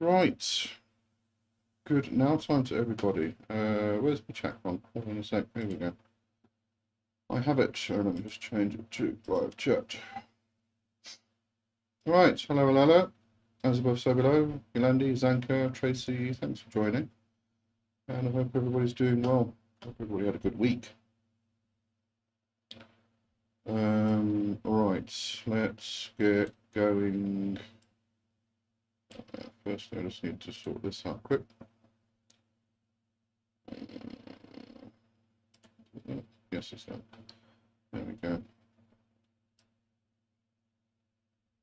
Right. Good. Now time to everybody. Where's my chat gone? Hold on a sec. Here we go. I have it. Let me just change it to live chat. Right. Hello, hello, hello. As above, so below. Yolandi, Zanka, Tracy, thanks for joining. And I hope everybody's doing well. Hope everybody had a good week. Right. Let's get going. First, I just need to sort this out quick. Yes, it's that. There we go.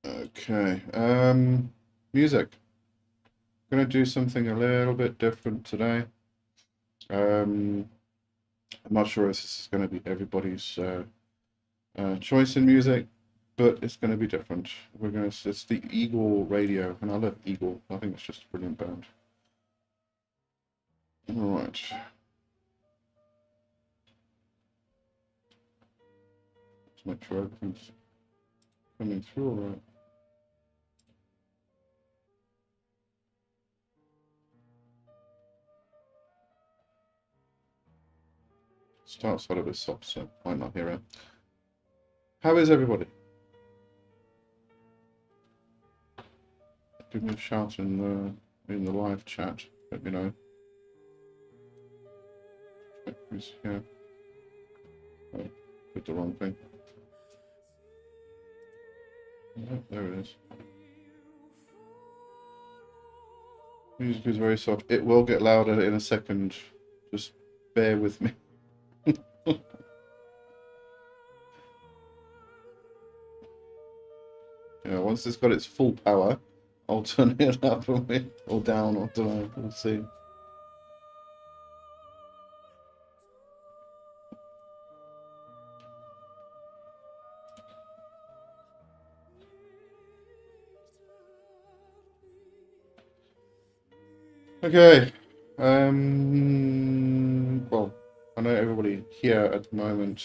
Okay. Music. I'm going to do something a little bit different today. I'm not sure if this is going to be everybody's choice in music, but it's going to be different. It's the Eagle Radio, and I love Eagle. I think it's just a brilliant band. All right. Let's make sure everything's coming through all right. Starts out of a soft, so might not hear it. How is everybody? Give me a shout in the live chat. Let me know. Who's here? Oh, put the wrong thing. Oh, there it is. Music is very soft. It will get louder in a second. Just bear with me. Yeah, once it's got its full power, I'll turn it up or down, or don't know. We'll see. Okay. Well, I know everybody here at the moment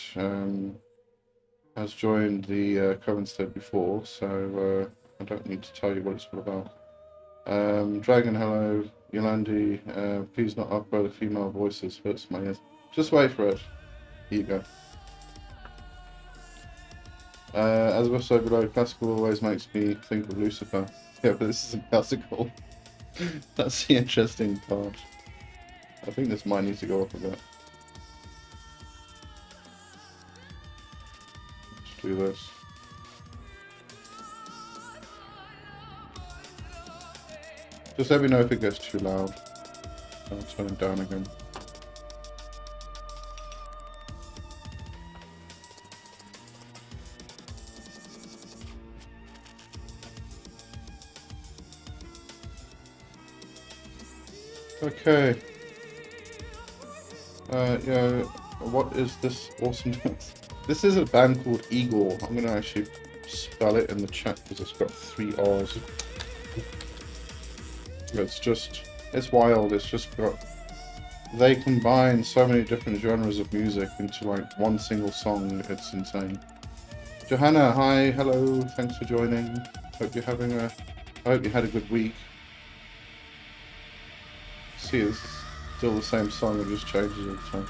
has joined the Covenstead before, so I don't need to tell you what it's all about. Dragon, hello. Yolandi, please not upload the female voices, hurts my ears. Just wait for it. Here you go. As I was so below, classical always makes me think of Lucifer. Yeah, but this is a classical. That's the interesting part. I think this might need to go up a bit. Let's do this. Just let me know if it gets too loud. I'll turn it down again. Okay. Yeah, what is this awesome? This is a band called Eagle. I'm gonna actually spell it in the chat because it's got 3 R's. It's wild. It's just got, they combine so many different genres of music into like one single song. It's insane. Johanna, hi, hello, thanks for joining. I hope you had a good week. See, it's still the same song, it just changes all the time.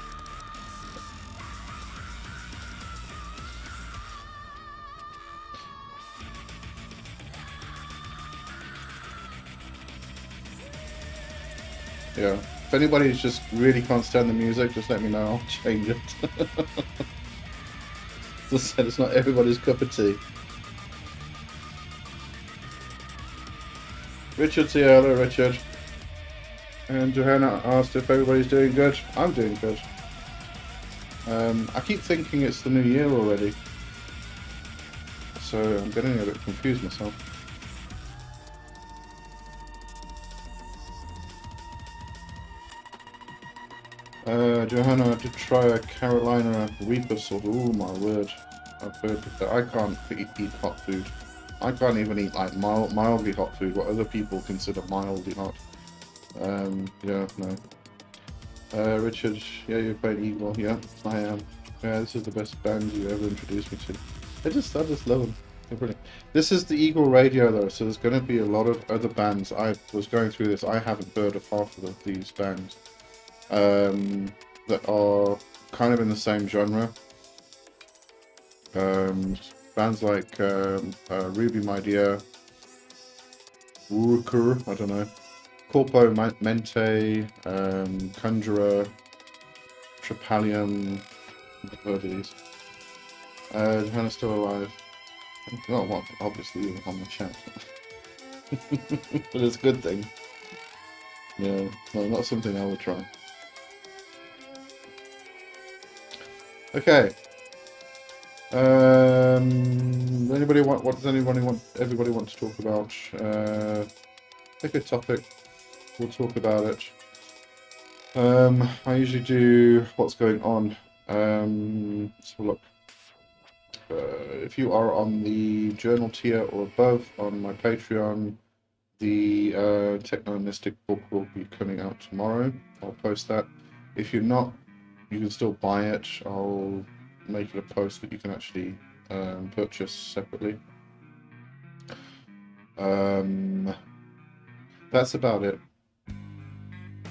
Yeah, if anybody just really can't stand the music, just let me know, I'll change it. As I said, it's not everybody's cup of tea. Richard's here, hello Richard. And Johanna asked if everybody's doing good. I'm doing good. I keep thinking it's the new year already. So I'm getting a bit confused myself. Johanna, I did try a Carolina Reaper sort. Oh my word. I've heard that. I can't eat hot food. I can't even eat like mildly hot food, what other people consider mildly hot. Yeah, no. Richard, yeah, you're playing Eagle. Yeah, I am. Yeah, this is the best band you ever introduced me to. I just love them. Brilliant. This is the Eagle Radio though, so there's going to be a lot of other bands. I was going through this. I haven't heard of half of these bands that are kind of in the same genre. Bands like Ruby My Dear, Urukur, I don't know, Corpo Mente, Conjurer, Tripalium. I've heard of these. Johanna's still alive. Well, obviously you're on the chat. But it's a good thing. Yeah, no, not something I would try. Okay. Anybody want? What does anybody want? Everybody want to talk about? Pick a topic. We'll talk about it. I usually do what's going on. Let's have a look. If you are on the journal tier or above on my Patreon, the Techno Mystic book will be coming out tomorrow. I'll post that. If you're not, you can still buy it. I'll make it a post that you can actually purchase separately. That's about it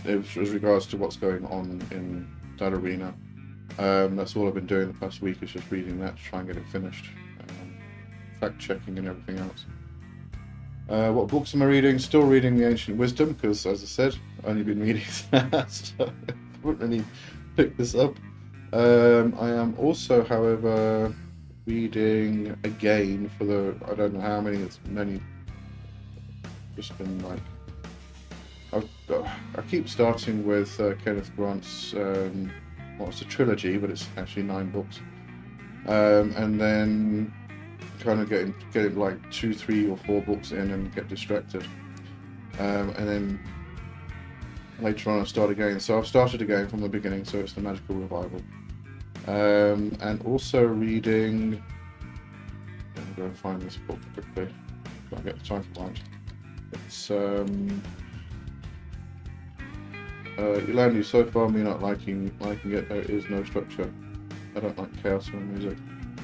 as regards to what's going on in that arena. That's all I've been doing the past week, is just reading that to try and get it finished, fact checking and everything else. What books am I reading? Still reading The Ancient Wisdom, because as I said, I've only been reading that, so I wouldn't really pick this up. I am also, however, reading again for the, I don't know how many, it's many, just been like, I keep starting with Kenneth Grant's, well, it's a trilogy, but it's actually 9 books, and then kind of getting like 2, 3, or 4 books in and get distracted, and then later on I start again. So I've started again from the beginning, so it's the Magical Revival. And also reading, let me go and find this book quickly, I'll get the title right. It's Yolandi, so far me not liking it. There is no structure. I don't like chaos in music.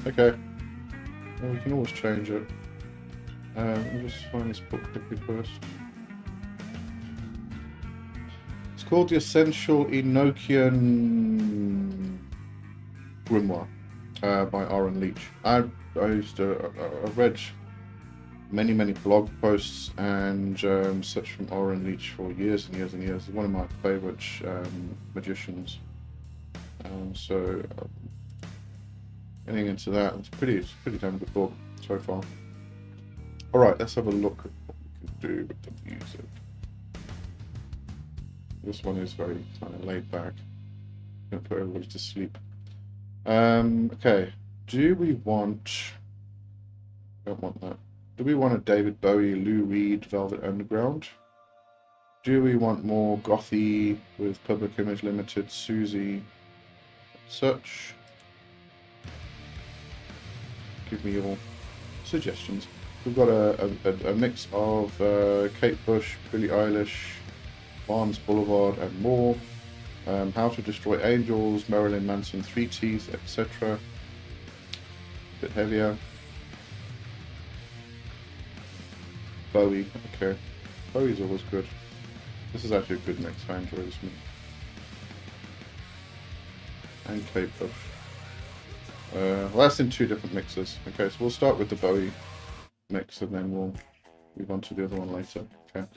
Okay, well, we can always change it. Let me just find this book quickly first. It's called The Essential Enochian Grimoire by Aaron Leach. I've read many blog posts and such from Aaron Leach for years and years and years. He's one of my favourite magicians. So getting into that, it's a pretty damn good book so far. All right, let's have a look at what we can do with the music. This one is very kind of laid back. I'm gonna put everybody to sleep. Okay, do we want? Don't want that. Do we want a David Bowie, Lou Reed, Velvet Underground? Do we want more gothy with Public Image Limited, Susie, such? Give me your suggestions. We've got a mix of Kate Bush, Billie Eilish, Barnes Boulevard, and more. How to Destroy Angels, Marilyn Manson, Three Teeth, etc. A bit heavier. Bowie, okay. Bowie's always good. This is actually a good mix. I enjoy this one. And Kate Bush. Well, that's in 2 different mixes. Okay, so we'll start with the Bowie mix and then we'll move on to the other one later. Okay.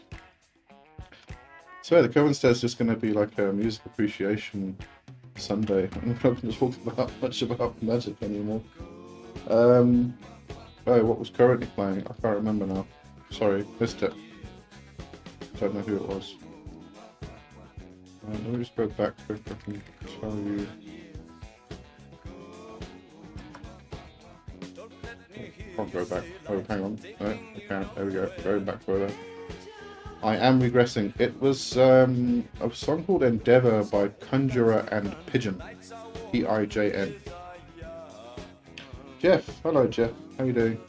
So yeah, the Covenstead is just going to be like a music appreciation Sunday. I'm not going to talk much about magic anymore. Oh, what was currently playing? I can't remember now. Sorry, missed it. Don't know who it was. Let me just go back so I can tell you. Can't go back. Oh, hang on. No, I can't. There we go. Going back further. I am regressing. It was a song called Endeavour by Conjurer and Pigeon. P-I-J-N. Jeff. Hello, Jeff. How you doing?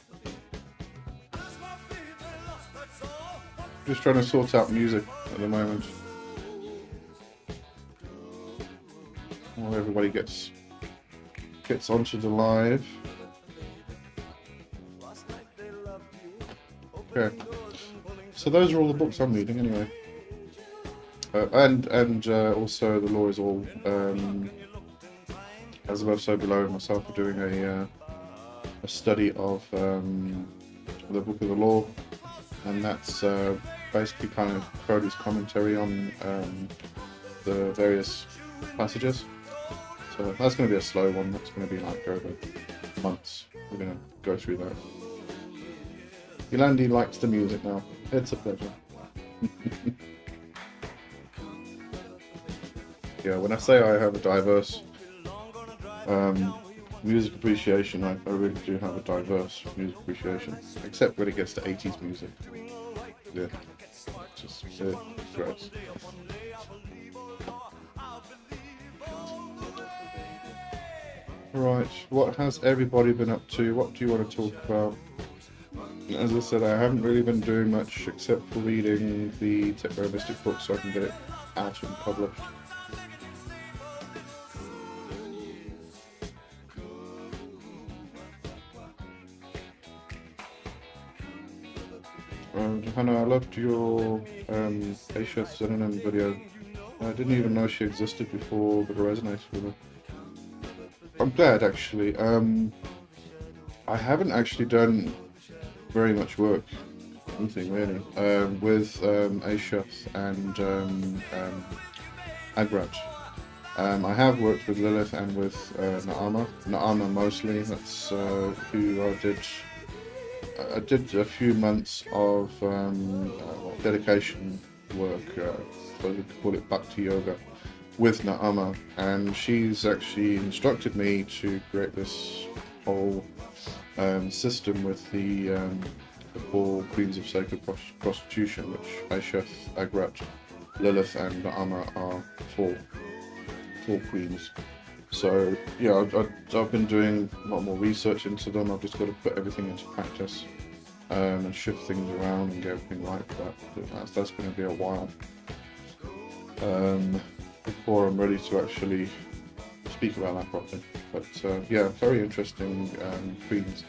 Just trying to sort out music at the moment. While everybody gets onto the live. Okay. So those are all the books I'm reading anyway. And also The Law Is All. As Above, So Below and myself are doing a study of the Book of the Law, and that's basically kind of Cody's commentary on the various passages. So that's going to be a slow one. That's going to be like over months. We're going to go through that. Yolandi likes the music now. It's a pleasure. Yeah, when I say I have a diverse music appreciation, I really do have a diverse music appreciation, except when it gets to 80s music. Yeah, just gross. Right, what has everybody been up to? What do you want to talk about? As I said, I haven't really been doing much except for reading the Techno-Mystic book so I can get it out and published. Hannah, I loved your Aisha synonym video. I didn't even know she existed before, but it resonates with me. I'm glad, actually. I haven't actually done very much work, anything really, with Aisha and Agrat. I have worked with Lilith and with Naama. Naama mostly. That's who I did a few months of dedication work, so we could call it Bhakti Yoga, with Naama, and she's actually instructed me to create this whole system with the 4 Queens of Sacred Prostitution, which Aisha, Agrat, Lilith and Naama are 4 queens. So yeah, I've been doing a lot more research into them. I've just got to put everything into practice and shift things around and get everything right for that. That's going to be a while before I'm ready to actually speak about that properly. But yeah, very interesting queens.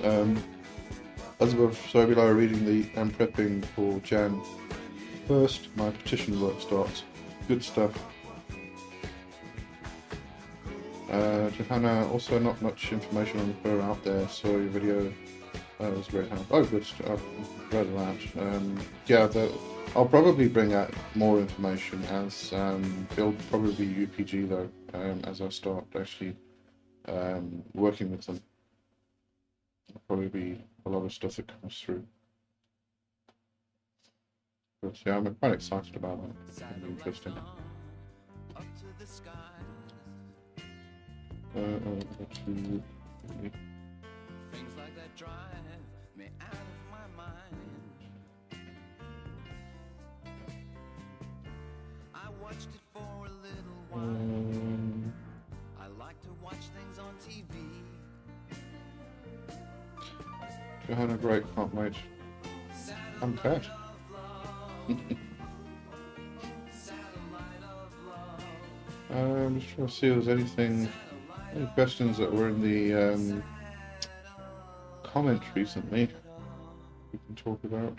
As above, so below, reading I'm prepping for Jan 1st. My petition work starts. Good stuff. Johanna, also not much information on her out there, so your video was great. Oh, good stuff. I've read that. Yeah, I'll probably bring out more information as it'll probably be UPG though, as I start actually working with them. There'll probably be a lot of stuff that comes through. But yeah, I'm quite excited about that. It'll be interesting. Things like that drive me out of my mind. I watched it for a little while. I like to watch things on TV. Johanna, great, can't wait. I'm glad. I'm just trying to see if there's any questions that were in the comments recently we can talk about.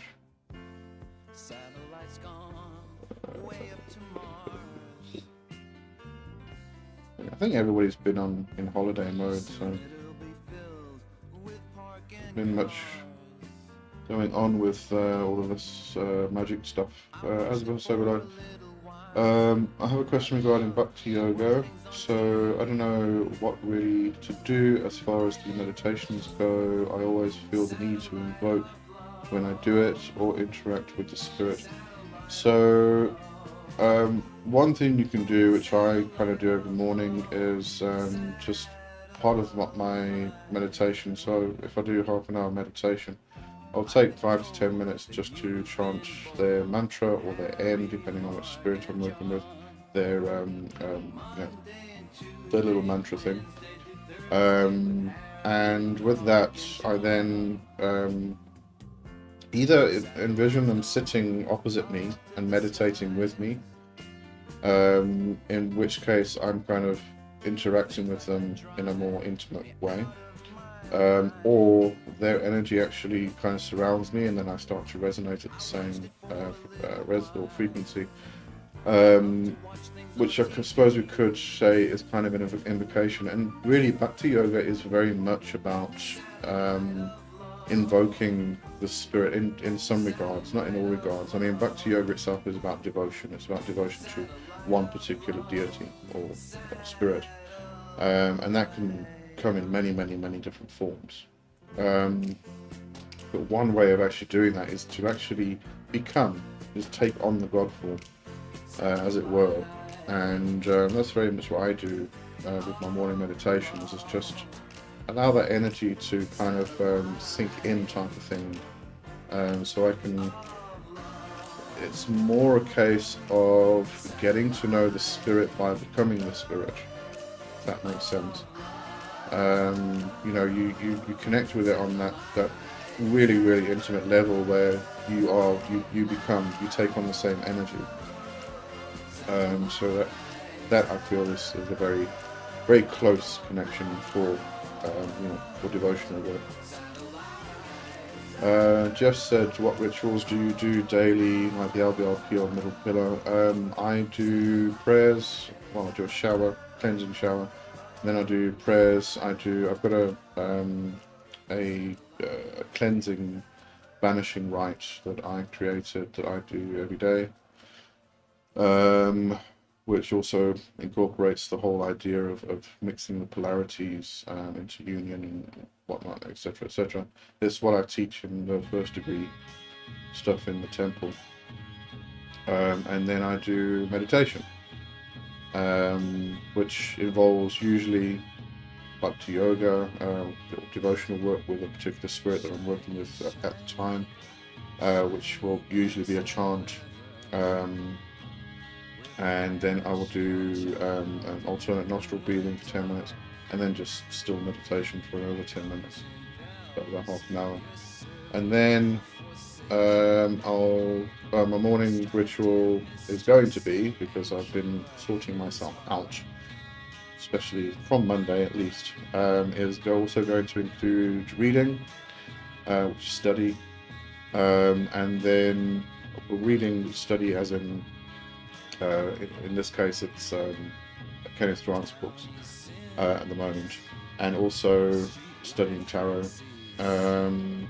I think everybody's been in holiday mode, so there's been much going on with all of this magic stuff. As I said, I have a question regarding Bhakti Yoga. So I don't know what really to do as far as the meditations go. I always feel the need to invoke when I do it or interact with the spirit. So one thing you can do, which I kind of do every morning, is just part of my meditation. So if I do half an hour meditation, I'll take 5 to 10 minutes just to chant their mantra or their end, depending on which spirit I'm working with, their little mantra thing. And with that, I then either envision them sitting opposite me and meditating with me, in which case I'm kind of interacting with them in a more intimate way. or their energy actually kind of surrounds me, and then I start to resonate at the same or frequency, which I suppose we could say is kind of an invocation. And really, Bhakti Yoga is very much about invoking the spirit in some regards, not in all regards. I mean, Bhakti Yoga itself is about devotion. It's about devotion to one particular deity or spirit, and that can come in many, many, many different forms. But one way of actually doing that is to actually take on the God form, as it were. And that's very much what I do with my morning meditations, is just allow that energy to kind of sink in, type of thing. So I can, it's more a case of getting to know the spirit by becoming the spirit, if that makes sense. You know, you connect with it on that really, really intimate level where you take on the same energy. So that I feel is a very, very close connection for for devotional work. Jeff said, what rituals do you do daily, like the LBLP or middle pillar? I do prayers. Well, I do a shower, cleansing shower. Then I do prayers. I've got a cleansing, banishing rite that I created that I do every day, which also incorporates the whole idea of mixing the polarities into union and whatnot, etc., etc. This is what I teach in the first degree stuff in the temple. And then I do meditation, which involves usually Bhakti Yoga, devotional work with a particular spirit that I'm working with at the time, which will usually be a chant. And then I will do an alternate nostril breathing for 10 minutes, and then just still meditation for another 10 minutes, about half an hour. And then my morning ritual is going to be, because I've been sorting myself out, especially from Monday at least, is also going to include reading, which is study, and then reading, study as in this case it's Kenneth Grant's books at the moment, and also studying tarot, and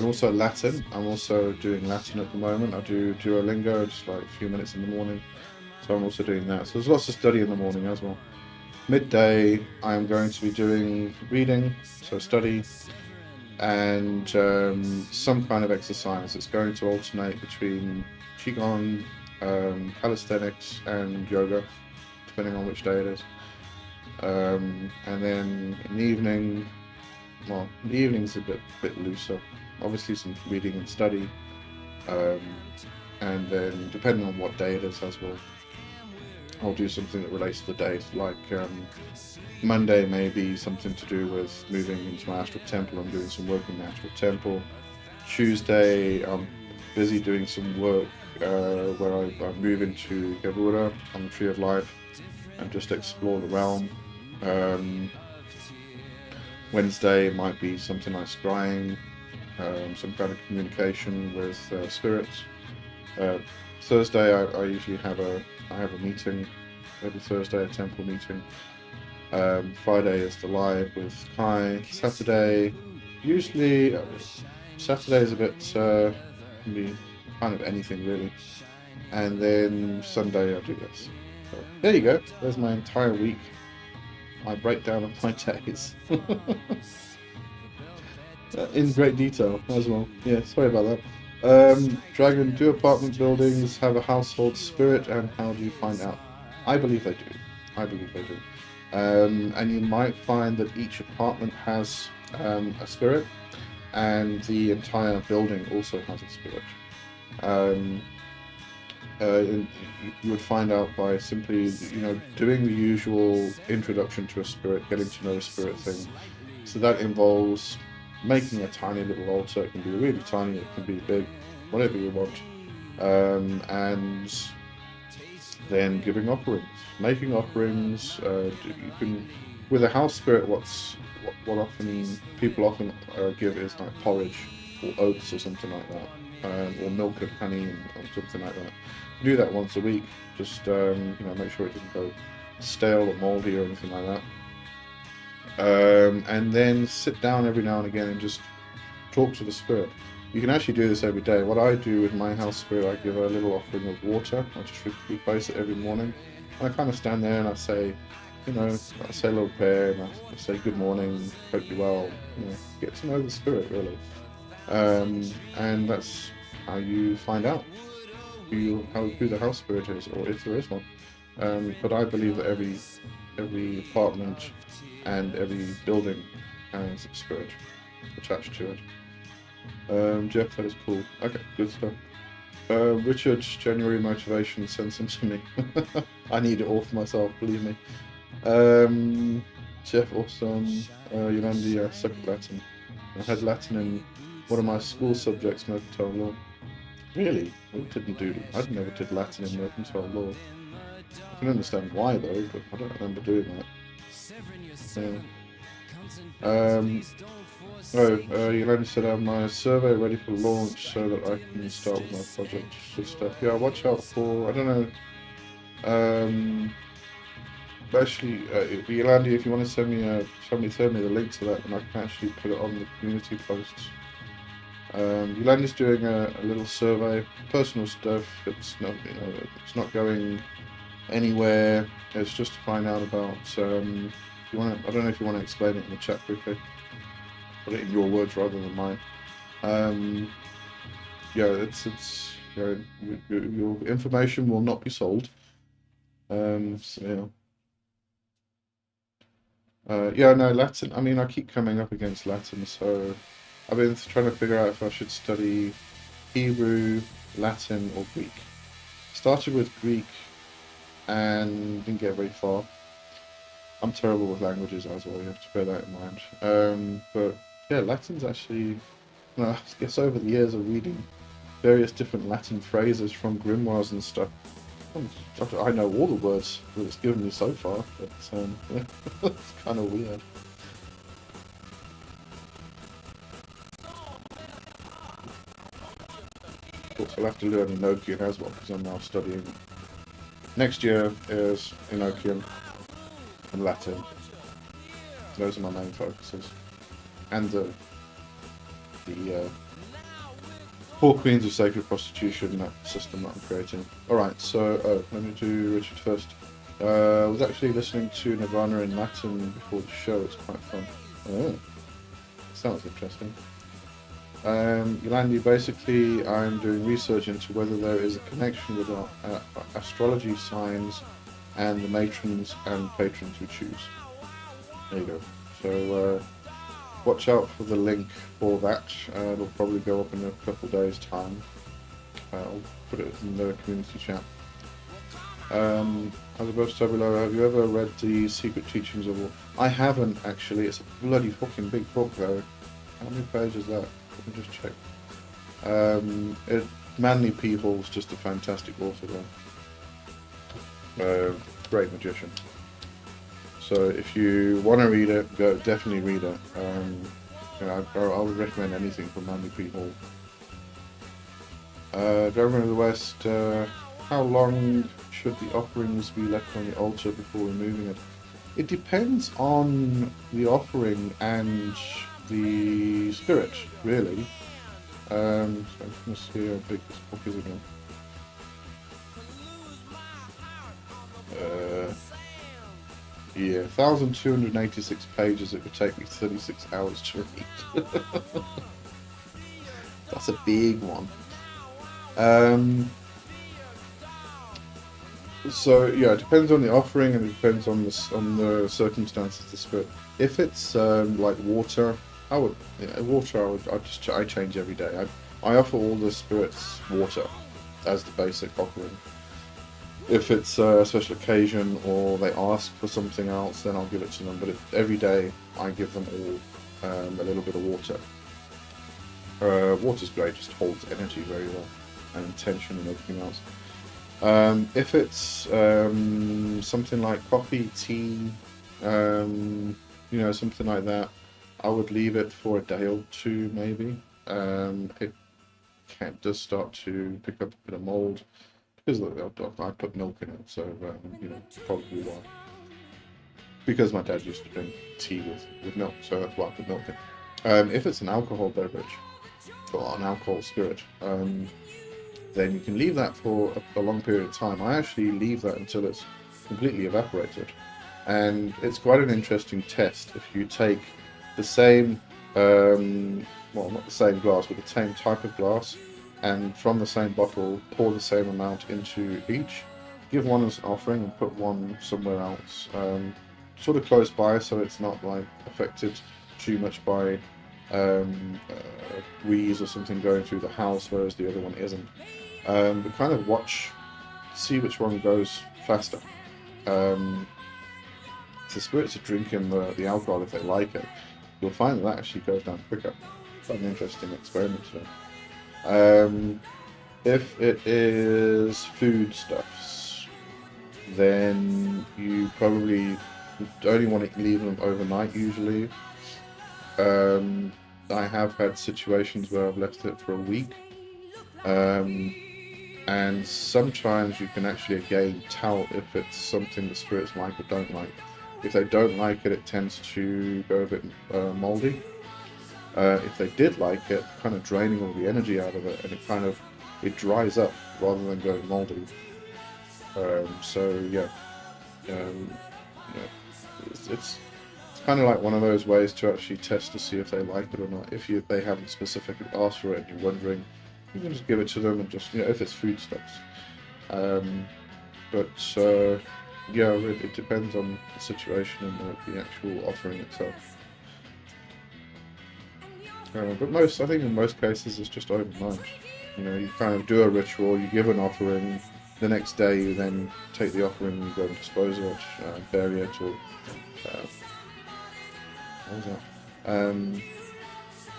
also Latin. I'm also doing Latin at the moment. I do Duolingo, just like a few minutes in the morning, so I'm also doing that. So there's lots of study in the morning as well. Midday I'm going to be doing reading, so study, and some kind of exercise. It's going to alternate between Qigong, calisthenics and yoga, depending on which day it is. And then in the evening, well, the evening's a bit looser. Obviously some reading and study, and then depending on what day it is as well, I'll do something that relates to the day. Like Monday may be something to do with moving into my astral temple. I'm doing some work in the astral temple. Tuesday I'm busy doing some work where I move into Gavura on the Tree of Life and just explore the realm. Wednesday might be something like scrying, some kind of communication with spirits. Thursday I usually have a meeting every Thursday, a temple meeting. Friday is the live with Kai. Saturday, usually Saturday is a bit can be kind of anything really, and then Sunday I do this. So there you go. There's my entire week. My breakdown of my days in great detail as well. Yeah, sorry about that. Dragon, do apartment buildings have a household spirit, and how do you find out? I believe they do. And you might find that each apartment has a spirit, and the entire building also has a spirit. You would find out by simply, doing the usual introduction to a spirit, getting to know a spirit thing. So that involves making a tiny little altar. It can be really tiny, it can be big, whatever you want. And then giving offerings, making offerings. You can with a house spirit, what often people often give is like porridge or oats or something like that, or milk and honey or something like that. Do that once a week. Just make sure it doesn't go stale or moldy or anything like that. And then sit down every now and again and just talk to the spirit. You can actually do this every day. What I do with my house spirit, I give her a little offering of water. I just replace it every morning. And I kind of stand there and I say, I say a little prayer and I say good morning, hope you're well. Get to know the spirit really. And that's how you find out who the house spirit is, or if there is one. But I believe that every apartment and every building has a spirit attached to it. Jeff, that is cool. Okay, good stuff. Richard's January motivation, send some to me. I need it all for myself, believe me. Jeff, awesome. Yolandi, suck at Latin. I had Latin in one of my school subjects, mercantile law. Really? I never did Latin in mercantile law. I can understand why though, but I don't remember doing that. Yolanda said, my survey ready for launch so that I can start with my project. Good stuff. Yeah, watch out for, I don't know, actually, Yolanda, if you want to send me the link to that, and I can actually put it on the community posts. Yolanda's doing a little survey, personal stuff. It's not going anywhere. It's just to find out about. I don't know if you want to explain it in the chat quickly. Put it in your words rather than mine. Your information will not be sold. No, Latin. I mean, I keep coming up against Latin, so I've been trying to figure out if I should study Hebrew, Latin, or Greek. Started with Greek and didn't get very far. I'm terrible with languages as well, you have to bear that in mind. But yeah, Latin's actually, I guess over the years of reading various different Latin phrases from grimoires and stuff, I know all the words that it's given me so far, but it's kind of weird. Of course, I'll have to learn Enochian as well, because I'm now studying. Next year is Enochian and Latin. Those are my main focuses. And the Four Queens of Sacred Prostitution, that system that I'm creating. Alright, so, let me do Richard first. I was actually listening to Nirvana in Latin before the show, it's quite fun. Oh, sounds interesting. Yolandi, basically I'm doing research into whether there is a connection with astrology signs and the matrons and patrons we choose. There you go. So watch out for the link for that. It'll probably go up in a couple days' time. I'll put it in the community chat. As above, so below, have you ever read The Secret Teachings of War? I haven't actually. It's a bloody fucking big book though. How many pages is that? Let me just check. Manly People's just a fantastic author though. Great magician. So if you want to read it, definitely read it. I would recommend anything from Manly People. Driving of the West, how long should the offerings be left on the altar before removing it? It depends on the offering and the spirit, really. So I'm going to see how big this book is again. Yeah, 1,286 pages. It would take me 36 hours to read. That's a big one. So yeah, it depends on the offering and it depends on the circumstances of the spirit. If it's like water, I change every day. I offer all the spirits water as the basic offering. If it's a special occasion or they ask for something else, then I'll give it to them. But every day I give them all a little bit of water. Water's great, just holds energy very well and intention and everything else. If it's something like coffee, tea, You know, something like that. I would leave it for a day or two, maybe. It does start to pick up a bit of mold because I put milk in it, so you know, probably why. Because my dad used to drink tea with milk, so that's why I put milk in. If it's an alcohol beverage or an alcohol spirit, then you can leave that for a long period of time. I actually leave that until it's completely evaporated. And it's quite an interesting test if you take the same, well, not the same glass, but the same type of glass, and from the same bottle, pour the same amount into each, give one as an offering and put one somewhere else, sort of close by, so it's not like affected too much by breeze or something going through the house, whereas the other one isn't. But kind of watch, see which one goes faster. The spirits are drinking the alcohol if they like it. You'll find that actually goes down quicker. Quite an interesting experiment to do. If it is foodstuffs, then you probably only want to leave them overnight usually. I have had situations where I've left it for a week. And sometimes you can actually again tell if it's something the spirits like or don't like. If they don't like it, it tends to go a bit moldy. If they did like it, kind of draining all the energy out of it, and it dries up rather than going moldy. So yeah, it's kind of like one of those ways to actually test to see if they like it or not. If they haven't specifically asked for it and you're wondering, you can just give it to them and just, if it's foodstuffs. But yeah, it depends on the situation and the actual offering itself. But I think in most cases, it's just overnight. You kind of do a ritual, you give an offering, the next day you then take the offering and go and dispose of it, bury it, or what was that?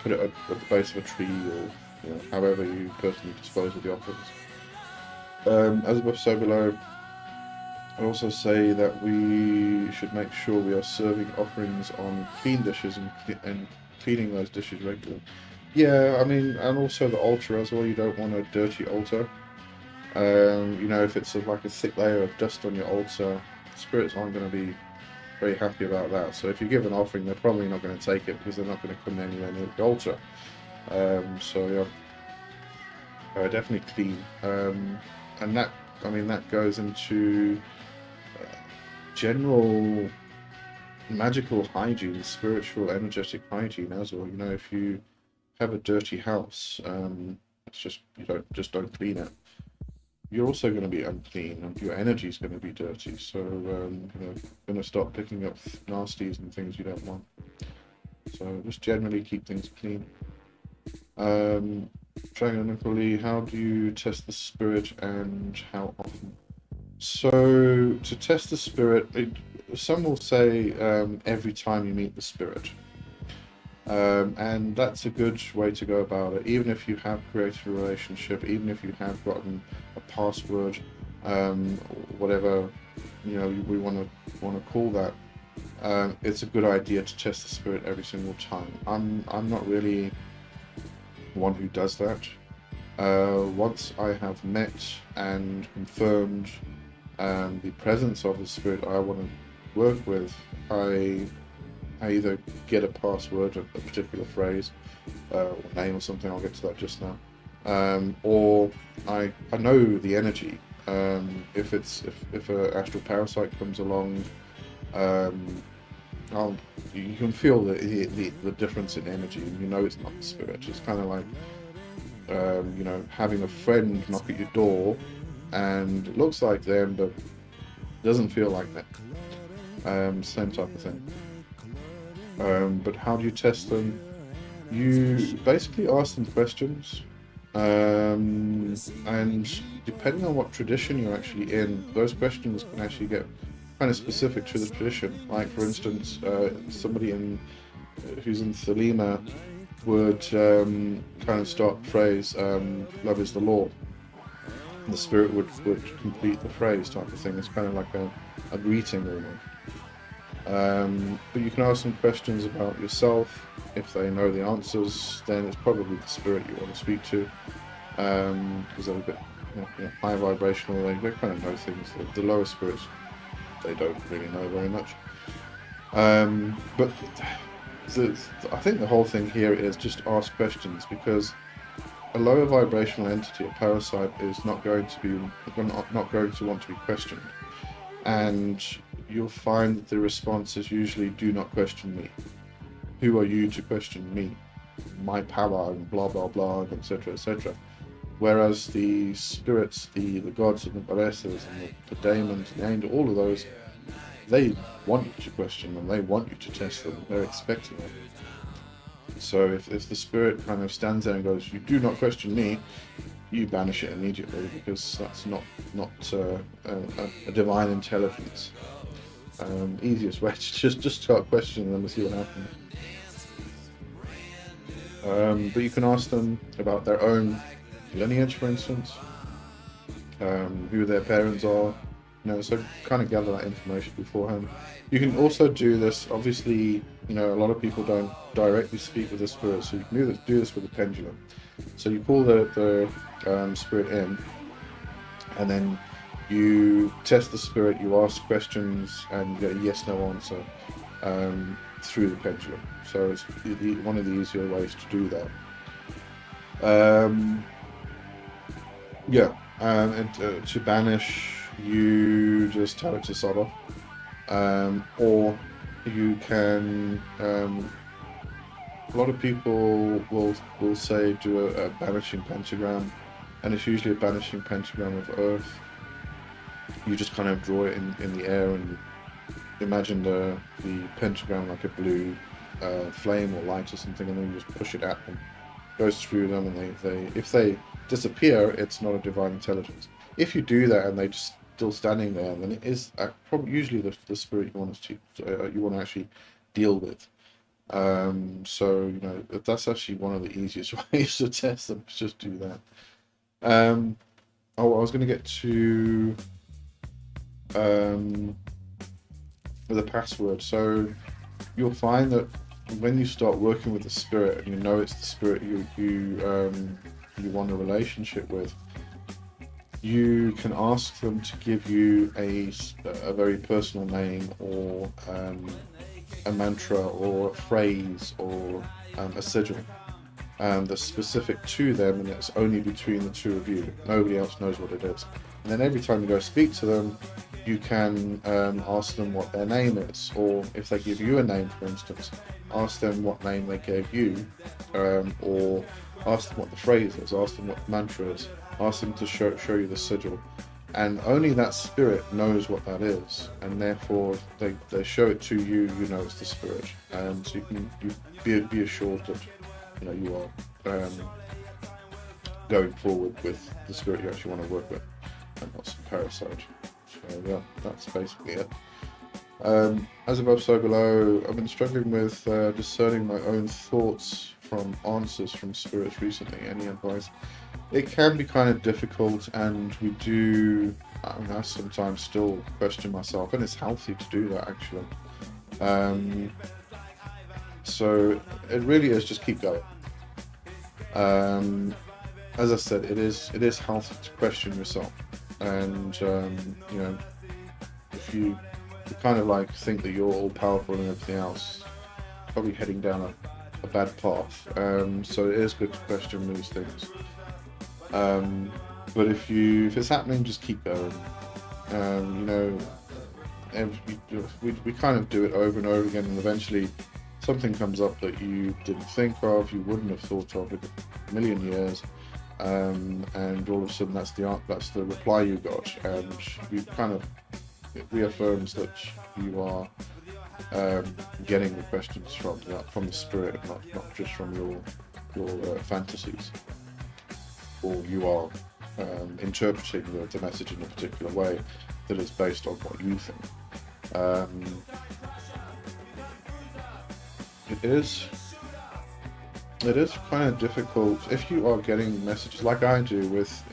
Put it at the base of a tree, or however you personally dispose of the offerings. As above, so below. I also say that we should make sure we are serving offerings on clean dishes and cleaning those dishes regularly. Yeah, I mean, and also the altar as well. You don't want a dirty altar. If it's like a thick layer of dust on your altar, spirits aren't going to be very happy about that. So if you give an offering, they're probably not going to take it because they're not going to come anywhere near the altar. So yeah, definitely clean. And that goes into general magical hygiene, spiritual, energetic hygiene as well. If you have a dirty house, it's just don't clean it. You're also going to be unclean, and your energy is going to be dirty. So you're going to start picking up nasties and things you don't want. So just generally keep things clean. Trigonically, how do you test the spirit and how often? So to test the spirit, some will say every time you meet the spirit. And that's a good way to go about it. Even if you have created a relationship, even if you have gotten a password, whatever we want to call that, it's a good idea to test the spirit every single time. I'm not really one who does that. Once I have met and confirmed the presence of the spirit I want to work with, I either get a password, a particular phrase, or name or something. I'll get to that just now. Or I know the energy. If an astral parasite comes along, you can feel the difference in energy, and it's not the spirit. It's kind of like having a friend knock at your door, and it looks like them, but doesn't feel like them. Same type of thing. But how do you test them? You basically ask them questions, and depending on what tradition you're actually in, those questions can actually get kind of specific to the tradition. Like, for instance, somebody who's in Thelema would kind of start the phrase, love is the law. And the spirit would complete the phrase type of thing. It's kind of like a greeting almost. But you can ask them questions about yourself. If they know the answers, then it's probably the spirit you want to speak to, because they're a bit high vibrational. They kind of know things. The lower spirits, they don't really know very much. But I think the whole thing here is just ask questions, because a lower vibrational entity, a parasite, is not going to want to be questioned, and you'll find that the response is usually, do not question me. Who are you to question me? My power, and blah blah blah, etc. etc. Whereas the spirits, the gods and the goddesses and the daemons and the angels, all of those, they want you to question them, they want you to test them, they're expecting it. So if the spirit kind of stands there and goes, you do not question me, you banish it immediately, because that's not a divine intelligence. Easiest way to just start questioning them and see what happens. But you can ask them about their own lineage, for instance, who their parents are, so kind of gather that information beforehand. You can also do this, obviously, a lot of people don't directly speak with the spirit, so you can do this with a pendulum. So you call the spirit in, and then you test the spirit, you ask questions, and you get a yes/no answer through the pendulum. So it's one of the easier ways to do that. And to banish, you just tell it to sod off, or you can. A lot of people will say do a banishing pentagram, and it's usually a banishing pentagram of earth. You just kind of draw it in the air and imagine the pentagram like a blue flame or light or something, and then you just push it at them, goes through them, and if they disappear, it's not a divine intelligence. If you do that and they're just still standing there, then it is probably usually the spirit you want to actually deal with. So that's actually one of the easiest ways to test them. Just do that. I was going to get to the password. So you'll find that when you start working with the spirit, and it's the spirit you want a relationship with, you can ask them to give you a very personal name, or a mantra, or a phrase, or a sigil that's specific to them, and it's only between the two of you. Nobody else knows what it is. And then every time you go speak to them, you can ask them what their name is, or if they give you a name, for instance, ask them what name they gave you, or ask them what the phrase is, ask them what the mantra is, ask them to show you the sigil. And only that spirit knows what that is, and therefore they show it to you. It's the spirit, and so you be assured that you are going forward with the spirit you actually want to work with, and not some parasite. So yeah, that's basically it. As above, so below. I've been struggling with discerning my own thoughts from answers from spirits recently. Any advice? It can be kind of difficult, and I sometimes still question myself, and it's healthy to do that, actually. So it really is just keep going. As I said, it is healthy to question yourself, and if you kind of like think that you're all powerful and everything else, probably heading down a bad path. So it is good to question these things. But if it's happening, just keep going. We kind of do it over and over again, and eventually something comes up that you didn't think of, you wouldn't have thought of in a million years, and all of a sudden that's the reply you got, and you kind of, it reaffirms that you are getting the questions from the spirit, not just from your fantasies, or you are interpreting the message in a particular way that is based on what you think. It is kind of difficult if you are getting messages like I do with,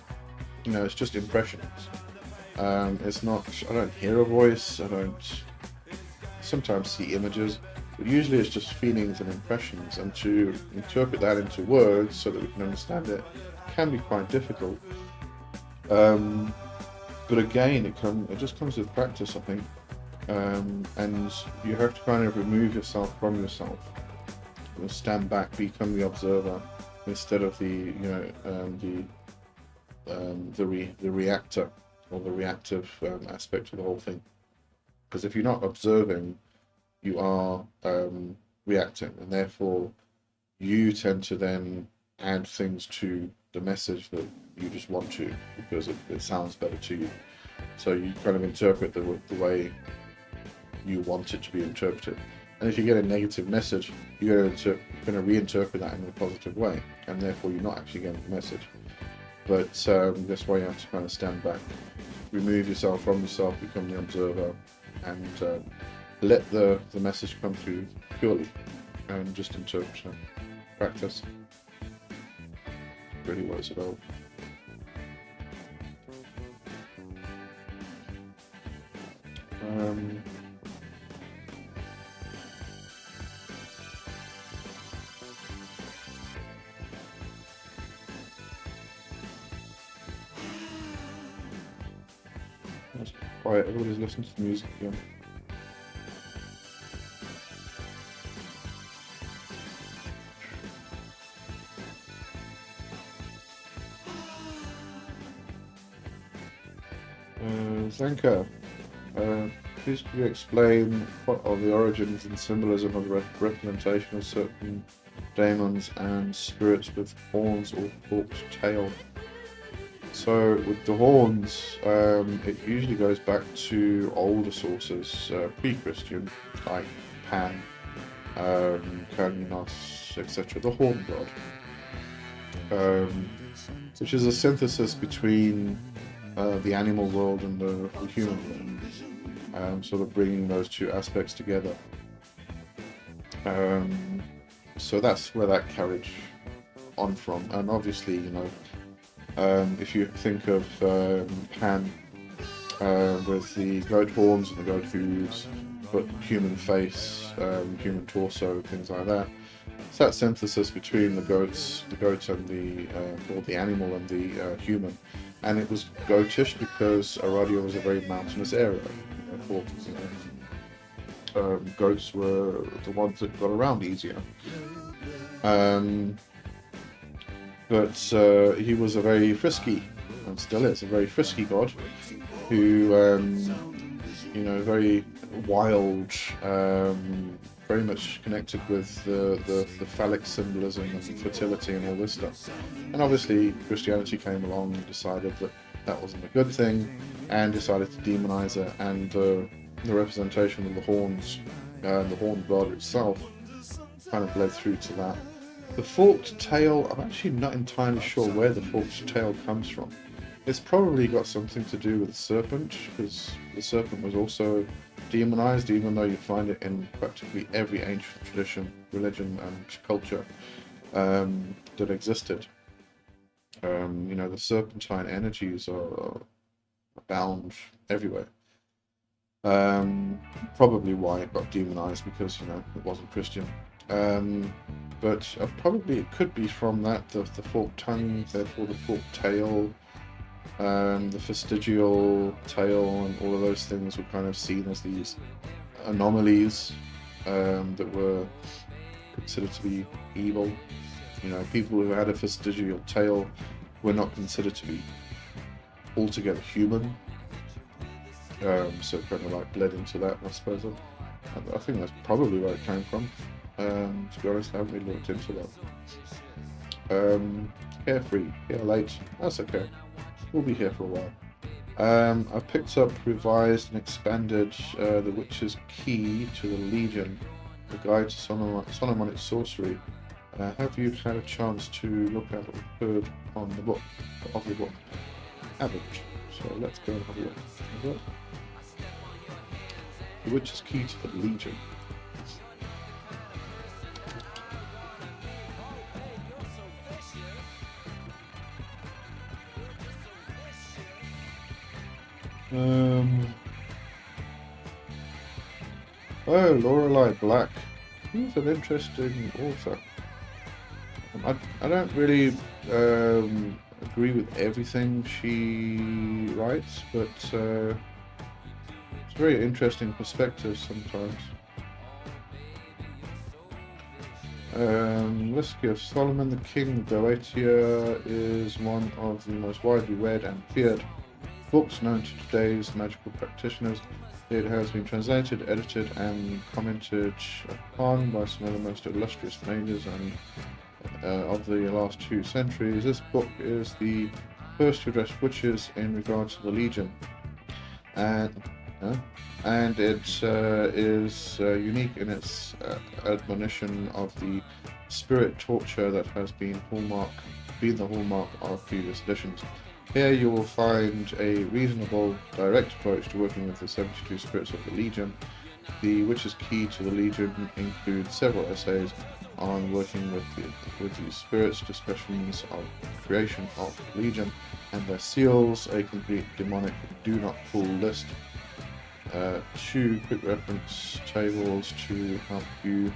it's just impressions. It's not, I don't hear a voice, sometimes see images, but usually it's just feelings and impressions, and to interpret that into words so that we can understand it can be quite difficult. But again, it just comes with practice, I think, and you have to kind of remove yourself from yourself, stand back, become the observer instead of the reactor or the reactive aspect of the whole thing. Because if you're not observing, you are reacting, and therefore you tend to then add things to the message that you just want to, because it sounds better to you. So you kind of interpret the way you want it to be interpreted. And if you get a negative message, you're going to reinterpret that in a positive way, and therefore you're not actually getting the message. But that's why you have to kind of stand back, remove yourself from yourself, become the observer, and let the message come through purely, and just interpret it. Practice really what it's about. It's quiet, everybody's listening to the music again. Zanka, please could you explain what are the origins and symbolism of the representation of certain daemons and spirits with horns or forked tail? So with the horns, it usually goes back to older sources, pre-Christian, like Pan, Karninos, etc. The horn god, which is a synthesis between the animal world and the human world, sort of bringing those two aspects together. So that's where that carried on from, and obviously, if you think of Pan with the goat horns and the goat hooves, but human face, human torso, things like that. It's that synthesis between the goat and the animal and the human. And it was goatish because Aradia was a very mountainous area. Goats were the ones that got around easier. But he was a very frisky, and still is, a very frisky god, who, very wild, very much connected with the phallic symbolism and fertility and all this stuff. And obviously Christianity came along and decided that that wasn't a good thing, and decided to demonize it, and the representation of the horns, the horned god itself, kind of led through to that. The forked tail, I'm actually not entirely sure where the forked tail comes from. It's probably got something to do with the serpent, because the serpent was also demonized, even though you find it in practically every ancient tradition, religion and culture that existed. The serpentine energies are abound everywhere. Probably why it got demonized, because it wasn't Christian. But probably it could be from that, the forked tongue, therefore the forked tail, the vestigial tail, and all of those things were kind of seen as these anomalies that were considered to be evil. People who had a vestigial tail were not considered to be altogether human. So it kind of like bled into that, I suppose. I think that's probably where it came from. To be honest, I haven't really looked into that. Carefree, yeah, late. That's okay. We'll be here for a while. I picked up, revised, and expanded The Witch's Key to the Legion, the guide to Solomonic sorcery. Have you had a chance to look at or heard on the book? Haven't. So let's go and have a look. The Witch's Key to the Legion. Oh, Lorelei Black. She's an interesting author. I don't really agree with everything she writes, but it's very interesting perspective sometimes. Let's give Solomon the King. Boeotia is one of the most widely read and feared books known to today's magical practitioners. It has been translated, edited, and commented upon by some of the most illustrious mages and of the last 2 centuries. This book is the first to address witches in regard to the Legion, and it is unique in its admonition of the spirit torture that has been the hallmark of previous editions. Here you will find a reasonable, direct approach to working with the 72 spirits of the Legion. The Witch's Key to the Legion includes several essays on working with these spirits, discussions of creation of the Legion and their seals, a complete demonic do not pull list, 2 quick reference tables to help you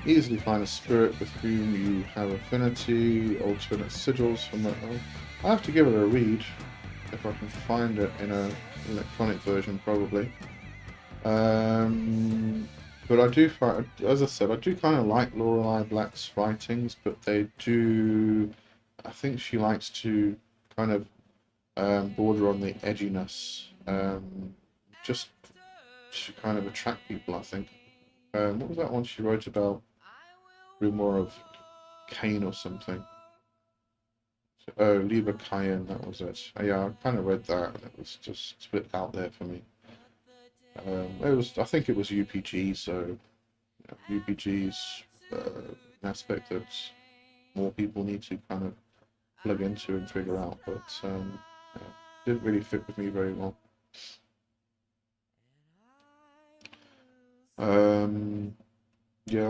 easily find a spirit with whom you have affinity, alternate sigils from that. I have to give it a read if I can find it in an electronic version, probably. But I do find, as I said, I do kind of like Lorelei Black's writings, but I think she likes to kind of border on the edginess, just to kind of attract people, I think. What was that one she wrote about? Rumor of Cain or something. Oh, Lieber Cayenne, that was it. Yeah, I kind of read that, and it was just a bit out there for me. I think it was UPG, so UPG's an aspect that more people need to kind of plug into and figure out, but didn't really fit with me very well. Yeah,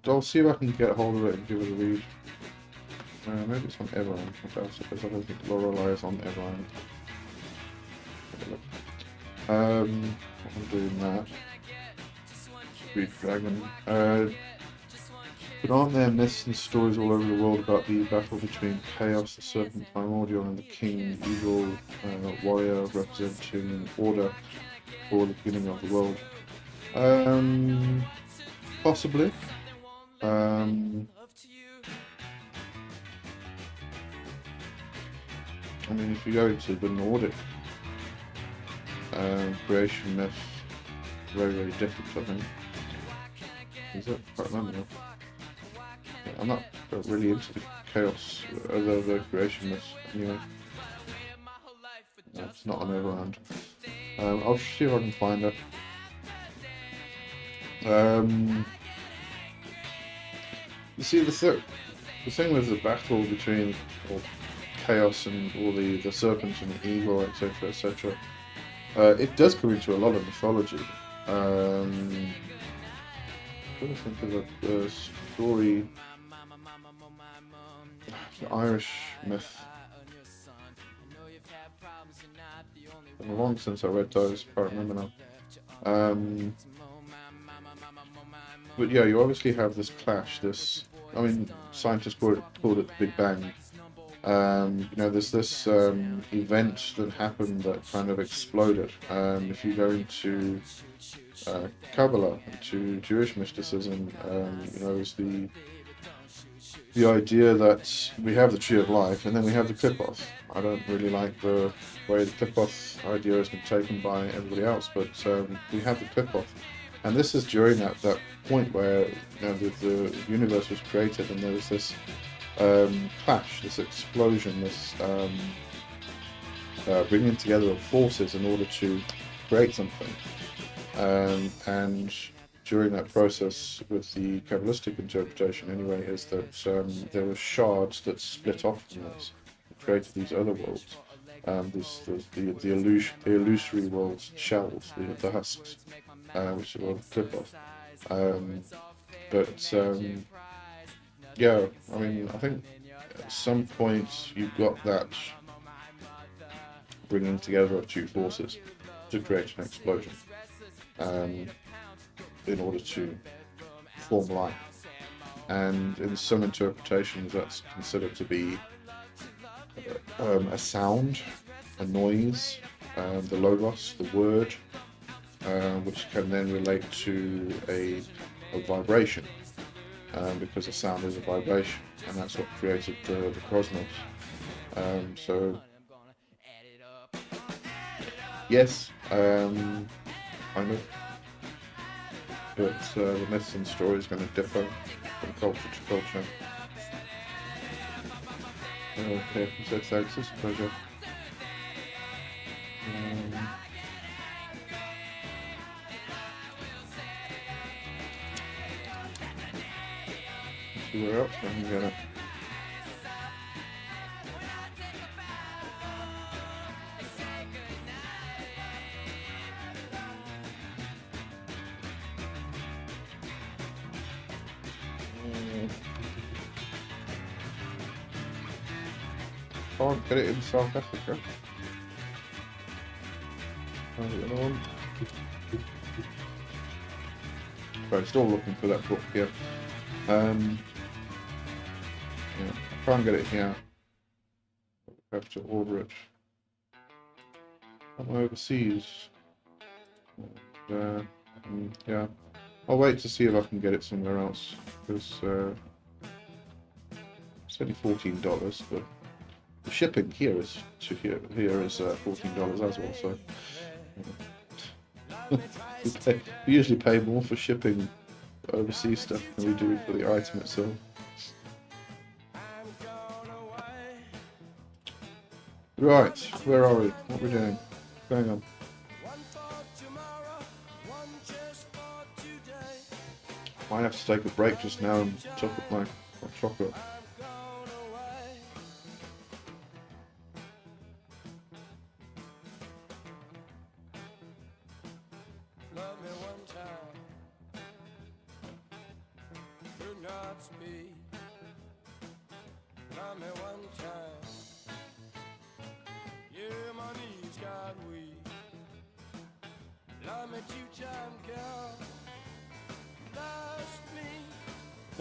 I'll see if I can get hold of it and give it a read. Maybe it's on Everland. I don't think Lorelei is on Everland. I'm doing that. Read Dragon. But aren't there myths and stories all over the world about the battle between Chaos, the Serpent Primordial, and the King, evil warrior representing order for the beginning of the world? Possibly. I mean, if you go into the Nordic creation myth, very, very different, I think. Is it? I can't remember now. I'm not really into the chaos, the creation myth, anyway. No, it's not on Everland. I'll see if I can find it. You see, the thing with the battle between chaos and all the serpents and the evil, etc., etc., it does come into a lot of mythology. I'm trying to think of a story, the Irish myth. It's been long since I read those, I can't remember now. But yeah, you obviously have this clash, scientists called it the Big Bang. There's this event that happened that kind of exploded. If you go into Kabbalah, to Jewish mysticism, is the idea that we have the tree of life and then we have the clip-off. I don't really like the way the clip-off idea has been taken by everybody else, but we have the clip-off. And this is during that point where the universe was created, and there was this clash, this explosion, this bringing together of forces in order to create something. And during that process, with the Kabbalistic interpretation anyway, is that there were shards that split off from this, and created these other worlds. The illusory worlds, shells, the husks, which are all clip off. Yeah, I mean, I think at some point you've got that bringing together of two forces to create an explosion. in order to form life. And in some interpretations, that's considered to be a sound, a noise, the logos, the word, which can then relate to a vibration, because a sound is a vibration, and that's what created the cosmos. So yes, kind of, but the myths and stories are going to differ from culture to culture. Okay, so thanks, it's a pleasure. See where else I can get it. Can't get it in South Africa. Another one. Right, still looking for that book here. Yeah, I can't get it here. I have to order it. I'm overseas. Yeah, I'll wait to see if I can get it somewhere else, because it's only $14, but the shipping here is $14 as well. So we usually pay more for shipping overseas stuff than we do for the item itself. Right, where are we? What are we doing? What's going on? Might have to take a break just now and top up my chocolate.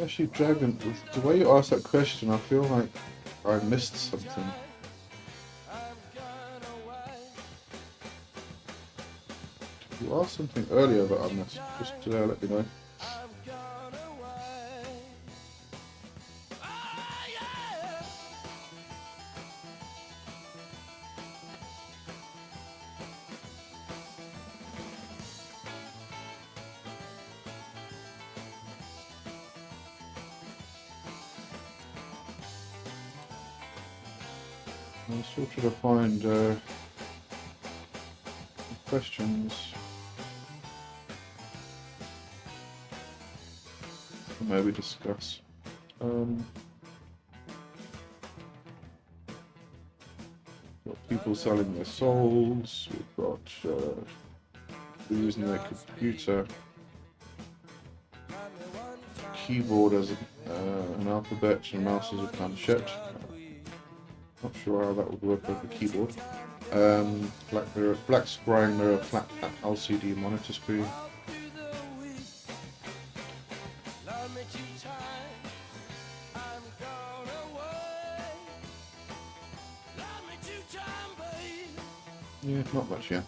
Actually, Dragon, the way you asked that question, I feel like I missed something. You asked something earlier that I missed. Just let me know. I'm still trying to find questions to maybe discuss. Got people selling their souls. We've got people using their computer keyboard as an alphabet and mouse as a planchette. Not sure how that would work with the keyboard. Black scrying mirror, flat LCD monitor screen. Yeah, not much, yeah.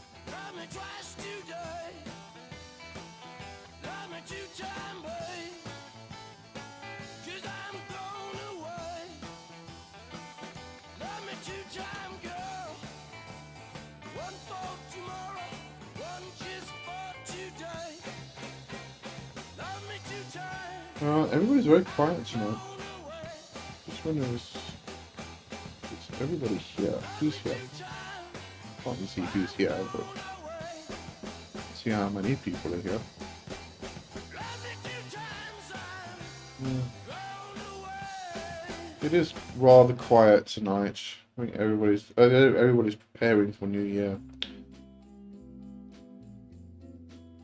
Everybody's very quiet tonight. This one is everybody here. Who's here? Can't see who's here, but see how many people are here. It is rather quiet tonight. I think everybody's preparing for New Year,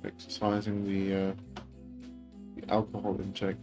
exercising the alcohol intake.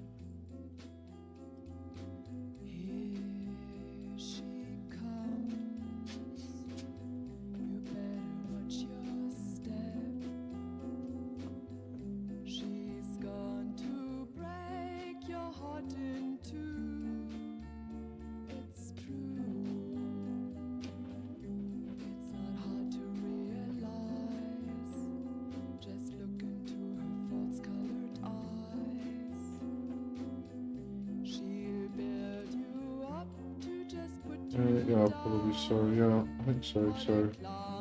Yeah, probably so. Yeah, I think so. So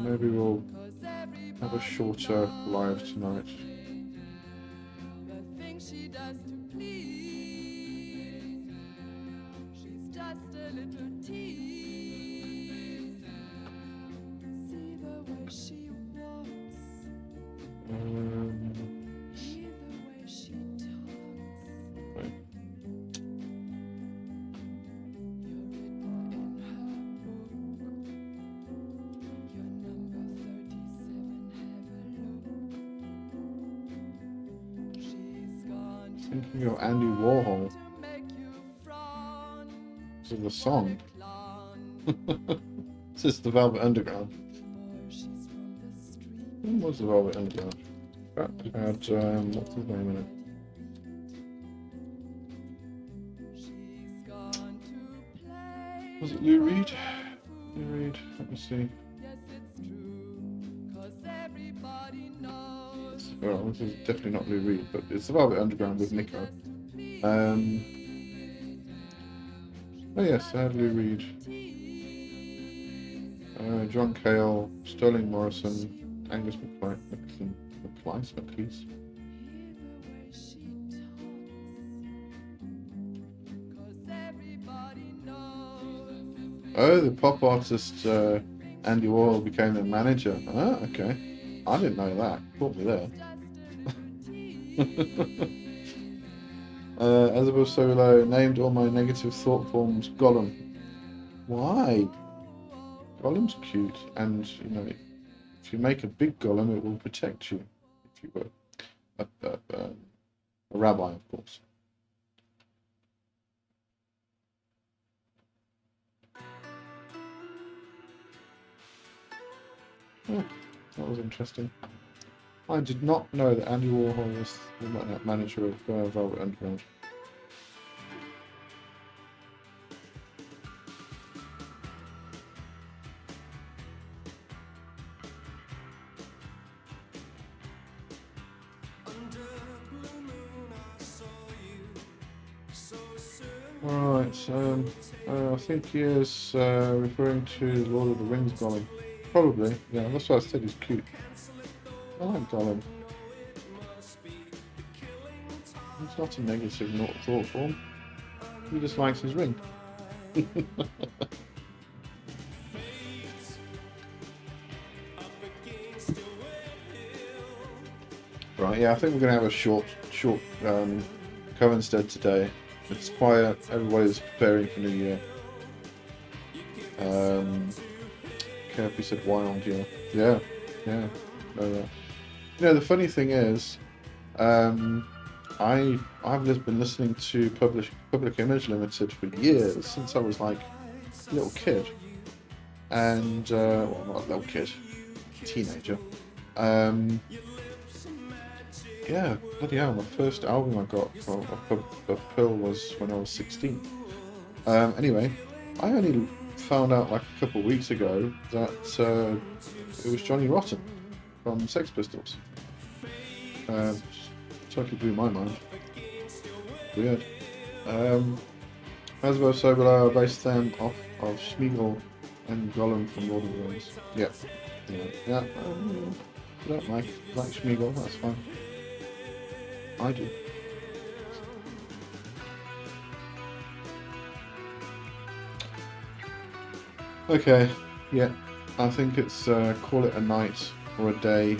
maybe we'll have a shorter live tonight. Right. Thinking of Andy Warhol. This is the song. This is the Velvet Underground. When was the Velvet Underground? That had what's his name in it? Was it Lou Reed? Lou Reed. Let me see. Well, this is definitely not Lou Reed, but it's the Velvet Underground with Nico. Oh yes, I had Lou Reed. John Cale, Sterling Morrison, Angus McLeish. Oh, the pop artist Andy Warhol became their manager. Ah, okay. I didn't know that. Caught me there. As Solo named all my negative thought forms Gollum. Why? Gollum's cute, and you know, if you make a big Gollum, it will protect you. If you were a rabbi, of course. Oh, that was interesting. I did not know that Andy Warhol was the manager of Velvet Underground. Alright, so I think he is referring to Lord of the Rings Gollum. Probably, yeah, that's why I said he's cute. I like Gollum. He's not a negative thought form. He just likes his ring. Right, yeah, I think we're going to have a short Covenstead today. It's quiet, everybody's preparing for New Year. Kirby said wild, yeah. Yeah. You know, the funny thing is, I've been listening to Public Image Limited for years, since I was like a little kid. And, well, not a little kid, teenager. Yeah, bloody hell, my first album I got of Pearl was when I was 16. Anyway, I only found out like a couple of weeks ago that it was Johnny Rotten from Sex Pistols. Totally blew my mind. Weird. Hasbro Sobola based them off of Smeagol and Gollum from Lord of the Rings. Yeah. You don't like Smeagol, that's fine. I do. Okay, yeah, I think it's call it a night or a day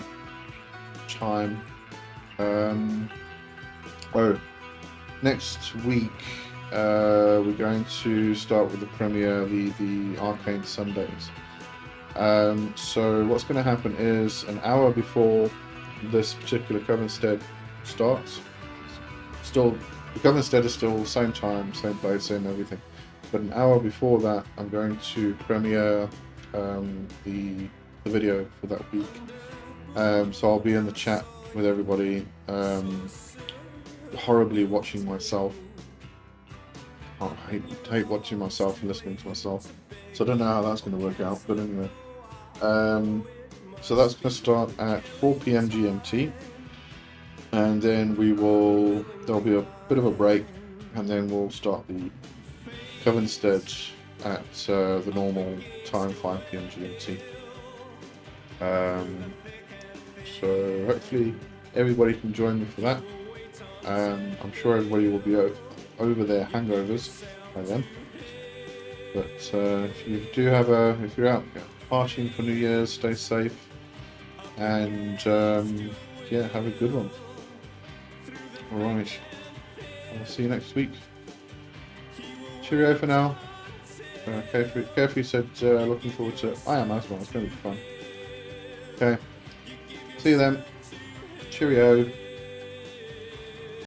time. Next week we're going to start with the premiere, the Arcane Sundays. So what's going to happen is an hour before this particular Covenstead starts, the Covenstead is still same time, same place, same everything, but an hour before that I'm going to premiere the video for that week. So I'll be in the chat with everybody, horribly watching myself. I hate watching myself and listening to myself, so I don't know how that's going to work out, but anyway. So that's going to start at 4 p.m. GMT, and then there'll be a bit of a break, and then we'll start the Covenstead at the normal time, 5 p.m. GMT. So hopefully everybody can join me for that. I'm sure everybody will be over their hangovers by then. But if you do have if you're out partying for New Year's, stay safe, and yeah, have a good one. All right, I'll see you next week. Cheerio for now. Carefree said looking forward to it. I am as well. It's going to be fun. Okay, see you then. Cheerio.